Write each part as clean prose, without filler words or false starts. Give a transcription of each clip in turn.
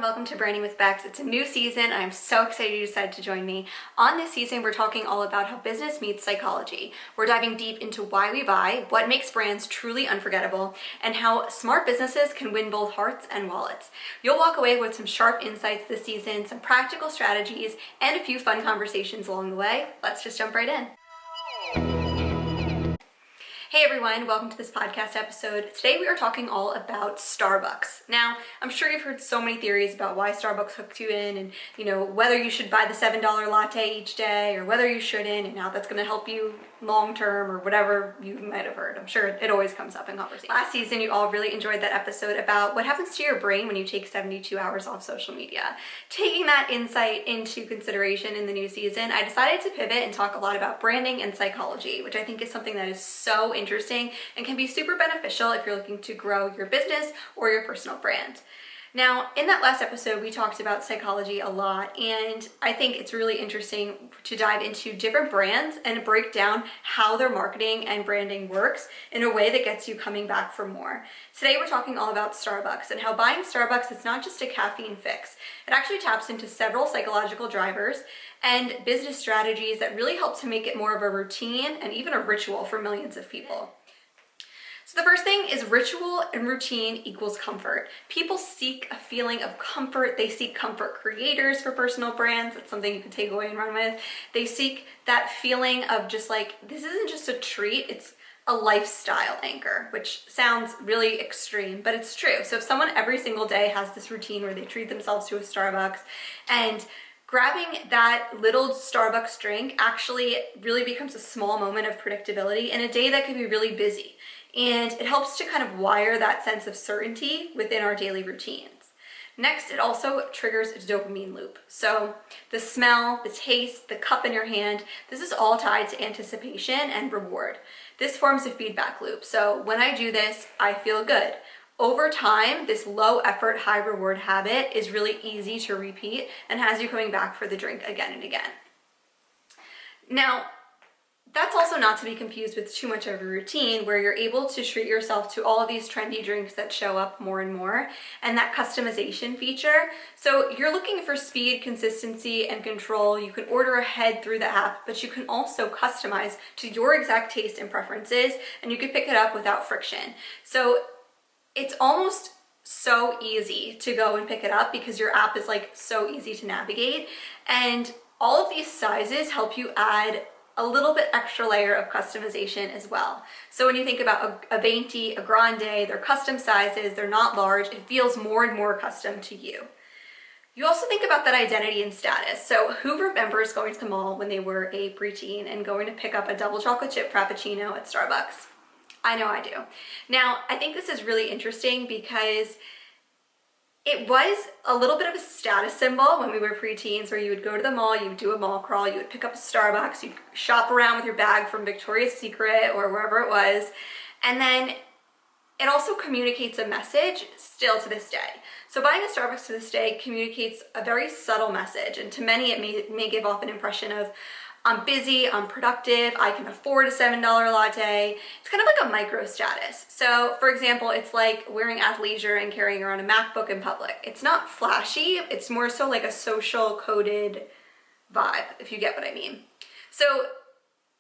welcome to Branding with Bex. It's a new season and I'm so excited you decided to join me. On this season, we're talking all about how business meets psychology. We're diving deep into why we buy, what makes brands truly unforgettable, and how smart businesses can win both hearts and wallets. You'll walk away with some sharp insights this season, some practical strategies, and a few fun conversations along the way. Let's just jump right in. Hey everyone, welcome to this podcast episode. Today we are talking all about Starbucks. Now, I'm sure you've heard so many theories about why Starbucks hooked you in and, whether you should buy the $7 latte each day or whether you shouldn't and how that's going to help you long term or whatever you might have heard. I'm sure it always comes up in conversation. Last season, you all really enjoyed that episode about what happens to your brain when you take 72 hours off social media. Taking that insight into consideration in the new season, I decided to pivot and talk a lot about branding and psychology, which I think is something that is so interesting and can be super beneficial if you're looking to grow your business or your personal brand. Now, in that last episode, we talked about psychology a lot, and I think it's really interesting to dive into different brands and break down how their marketing and branding works in a way that gets you coming back for more. Today, we're talking all about Starbucks and how buying Starbucks is not just a caffeine fix. It actually taps into several psychological drivers and business strategies that really help to make it more of a routine and even a ritual for millions of people. So the first thing is ritual and routine equals comfort. People seek a feeling of comfort. They seek comfort creators for personal brands. That's something you can take away and run with. They seek that feeling of just like, this isn't just a treat, it's a lifestyle anchor, which sounds really extreme, but it's true. So if someone every single day has this routine where they treat themselves to a Starbucks, and grabbing that little Starbucks drink actually really becomes a small moment of predictability in a day that can be really busy. And it helps to kind of wire that sense of certainty within our daily routines. Next, it also triggers a dopamine loop. So the smell, the taste, the cup in your hand, this is all tied to anticipation and reward. This forms a feedback loop. So when I do this, I feel good. Over time, this low effort, high reward habit is really easy to repeat and has you coming back for the drink again and again. Now, that's also not to be confused with too much of a routine where you're able to treat yourself to all of these trendy drinks that show up more and more and that customization feature. So you're looking for speed, consistency, and control. You can order ahead through the app, but you can also customize to your exact taste and preferences, and you can pick it up without friction. So it's almost so easy to go and pick it up because your app is like so easy to navigate. And all of these sizes help you add a little bit extra layer of customization as well. So when you think about a venti, a grande, they're custom sizes, they're not large, it feels more and more custom to you. You also think about that identity and status. So who remembers going to the mall when they were a preteen and going to pick up a double chocolate chip frappuccino at Starbucks? I know I do. Now, I think this is really interesting because it was a little bit of a status symbol when we were preteens where you would go to the mall, you would do a mall crawl, you would pick up a Starbucks, you'd shop around with your bag from Victoria's Secret or wherever it was. And then it also communicates a message still to this day. So buying a Starbucks to this day communicates a very subtle message. And to many, it may give off an impression of, I'm busy, I'm productive, I can afford a $7 latte. It's kind of like a micro status. So for example, it's like wearing athleisure and carrying around a MacBook in public. It's not flashy, it's more so like a social coded vibe, if you get what I mean. So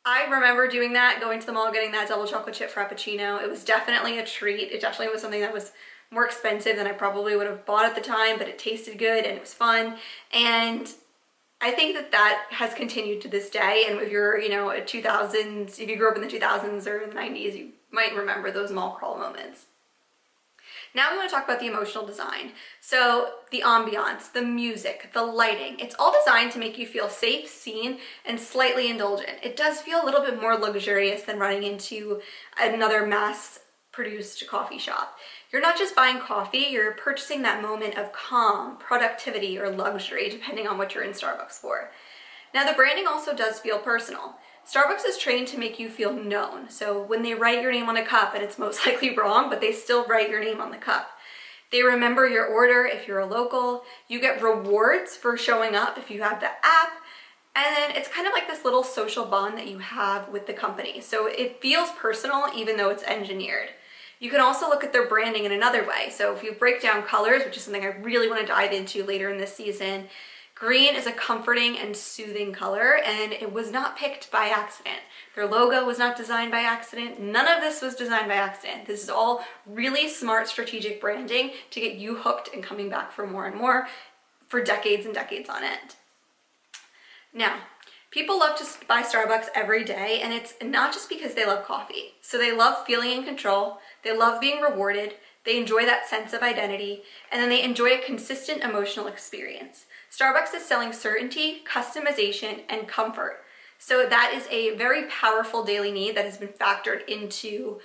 I remember doing that, going to the mall, getting that double chocolate chip frappuccino. It was definitely a treat. It definitely was something that was more expensive than I probably would have bought at the time, but it tasted good and it was fun. And I think that has continued to this day. And if you're, a 2000s, if you grew up in the 2000s or the 90s, you might remember those mall crawl moments. Now we want to talk about the emotional design. So the ambiance, the music, the lighting, it's all designed to make you feel safe, seen, and slightly indulgent. It does feel a little bit more luxurious than running into another mass-produced coffee shop. You're not just buying coffee, you're purchasing that moment of calm, productivity, or luxury, depending on what you're in Starbucks for. Now, the branding also does feel personal. Starbucks is trained to make you feel known. So when they write your name on a cup, and it's most likely wrong, but they still write your name on the cup. They remember your order if you're a local. You get rewards for showing up if you have the app. And then it's kind of like this little social bond that you have with the company. So it feels personal even though it's engineered. You can also look at their branding in another way. So if you break down colors, which is something I really want to dive into later in this season, green is a comforting and soothing color, and it was not picked by accident. Their logo was not designed by accident. None of this was designed by accident. This is all really smart strategic branding to get you hooked and coming back for more and more for decades and decades on end. Now, people love to buy Starbucks every day, and it's not just because they love coffee. So they love feeling in control, they love being rewarded, they enjoy that sense of identity, and then they enjoy a consistent emotional experience. Starbucks is selling certainty, customization, and comfort. So that is a very powerful daily need that has been factored into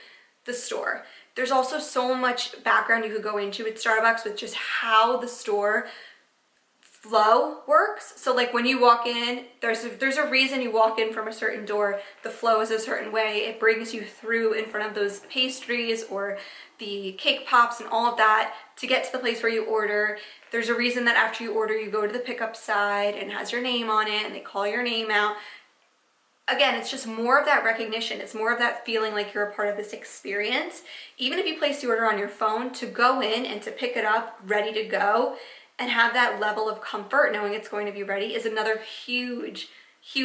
the store. There's also so much background you could go into with Starbucks with just how the store flow works. So like when you walk in, there's a reason you walk in from a certain door. The flow is a certain way. It brings you through in front of those pastries or the cake pops and all of that to get to the place where you order. There's a reason that after you order, you go to the pickup side and it has your name on it and they call your name out. Again, it's just more of that recognition. It's more of that feeling like you're a part of this experience. Even if you place the order on your phone, to go in and to pick it up ready to go and have that level of comfort knowing it's going to be ready is another huge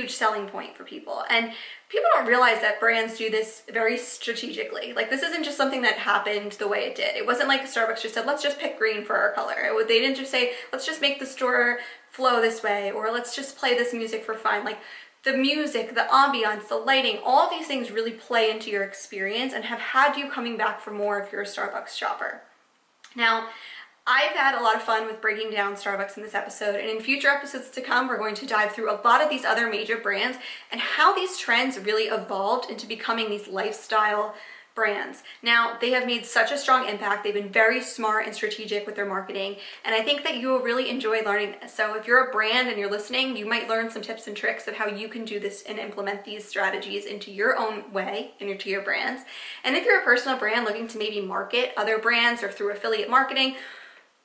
selling point for people. And people don't realize that brands do this very strategically. Like, this isn't just something that happened the way it did. It wasn't like Starbucks just said, let's just pick green for our color. They didn't just say, let's just make the store flow this way, or let's just play this music for fun. Like, the music, the ambiance, the lighting, all of these things really play into your experience and have had you coming back for more if you're a Starbucks shopper. Now, I've had a lot of fun with breaking down Starbucks in this episode, and in future episodes to come, we're going to dive through a lot of these other major brands and how these trends really evolved into becoming these lifestyle brands. Now, they have made such a strong impact. They've been very smart and strategic with their marketing, and I think that you will really enjoy learning this. So if you're a brand and you're listening, you might learn some tips and tricks of how you can do this and implement these strategies into your own way and into your brands. And if you're a personal brand looking to maybe market other brands or through affiliate marketing,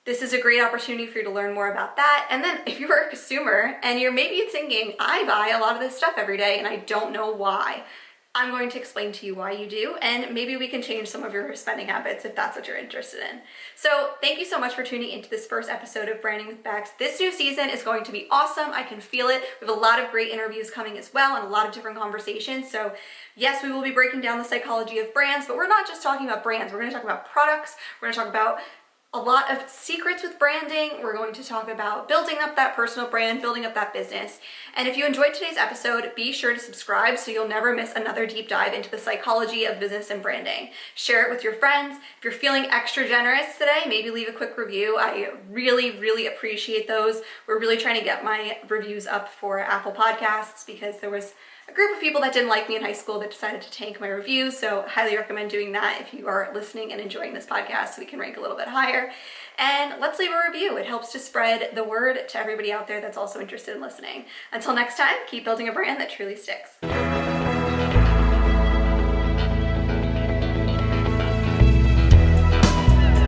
this is a great opportunity for you to learn more about that. And then if you're a consumer and you're maybe thinking, I buy a lot of this stuff every day and I don't know why, I'm going to explain to you why you do, and maybe we can change some of your spending habits if that's what you're interested in. So thank you so much for tuning into this first episode of Branding with Bex. This new season is going to be awesome. I can feel it. We have a lot of great interviews coming as well and a lot of different conversations. So yes, we will be breaking down the psychology of brands, but we're not just talking about brands. We're going to talk about products. We're going to talk about a lot of secrets with branding. We're going to talk about building up that personal brand, building up that business. And if you enjoyed today's episode, be sure to subscribe so you'll never miss another deep dive into the psychology of business and branding. Share it with your friends. If you're feeling extra generous today, maybe leave a quick review. I really appreciate those. We're really trying to get my reviews up for Apple Podcasts because there was a group of people that didn't like me in high school that decided to tank my reviews, so highly recommend doing that if you are listening and enjoying this podcast so we can rank a little bit higher. And let's leave a review. It helps to spread the word to everybody out there that's also interested in listening. Until next time, keep building a brand that truly sticks.